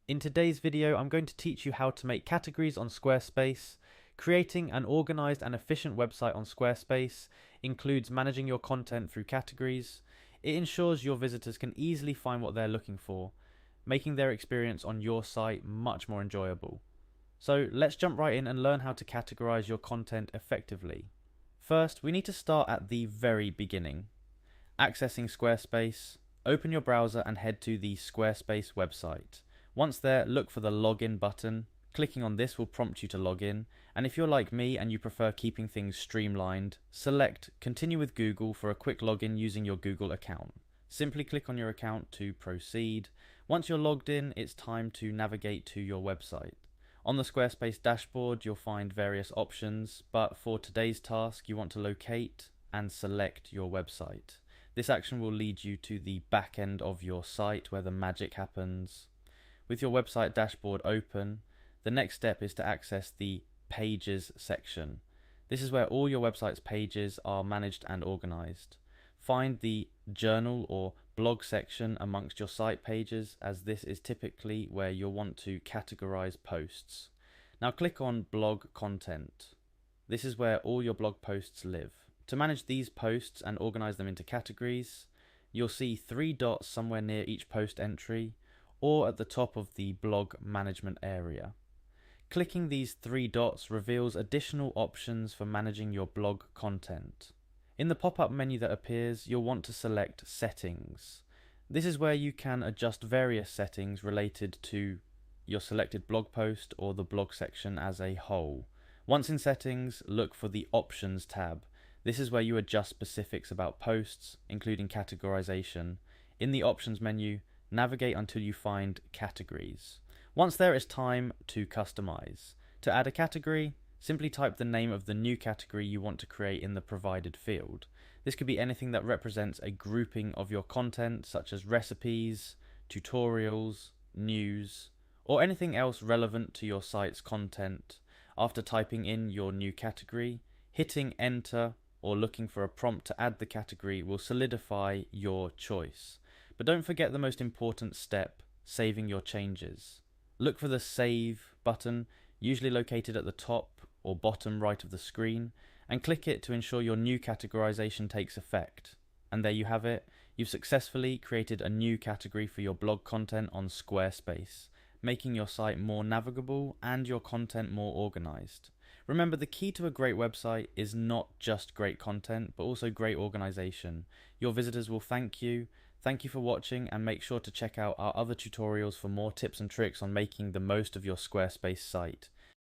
In today's video, I'm going to teach you how to make categories on Squarespace. Creating an organized and efficient website on Squarespace includes managing your content through categories. It ensures your visitors can easily find what they're looking for, making their experience on your site much more enjoyable. So let's jump right in and learn how to categorize your content effectively. First, we need to start at the very beginning. Accessing Squarespace, open your browser and head to the Squarespace website. Once there, look for the login button. Clicking on this will prompt you to log in, and if you're like me and you prefer keeping things streamlined, select Continue with Google for a quick login using your Google account. Simply click on your account to proceed. Once you're logged in, it's time to navigate to your website. On the Squarespace dashboard, you'll find various options, but for today's task, you want to locate and select your website. This action will lead you to the back end of your site where the magic happens. With your website dashboard open, the next step is to access the Pages section. This is where all your website's pages are managed and organized. Find the Journal or Blog section amongst your site pages, as this is typically where you'll want to categorize posts. Now click on Blog Content. This is where all your blog posts live. To manage these posts and organize them into categories, you'll see 3 dots somewhere near each post entry, or at the top of the blog management area. Clicking these 3 dots reveals additional options for managing your blog content. In the pop-up menu that appears, you'll want to select Settings. This is where you can adjust various settings related to your selected blog post or the blog section as a whole. Once in Settings, look for the Options tab. This is where you adjust specifics about posts, including categorization. In the Options menu, navigate until you find Categories. Once there, it's time to customize. To add a category, simply type the name of the new category you want to create in the provided field. This could be anything that represents a grouping of your content, such as recipes, tutorials, news, or anything else relevant to your site's content. After typing in your new category, hitting enter or looking for a prompt to add the category will solidify your choice. But don't forget the most important step, saving your changes. Look for the Save button, usually located at the top or bottom right of the screen, and click it to ensure your new categorization takes effect. And there you have it, you've successfully created a new category for your blog content on Squarespace, making your site more navigable and your content more organized. Remember, the key to a great website is not just great content, but also great organization. Your visitors will thank you. Thank you for watching, and make sure to check out our other tutorials for more tips and tricks on making the most of your Squarespace site.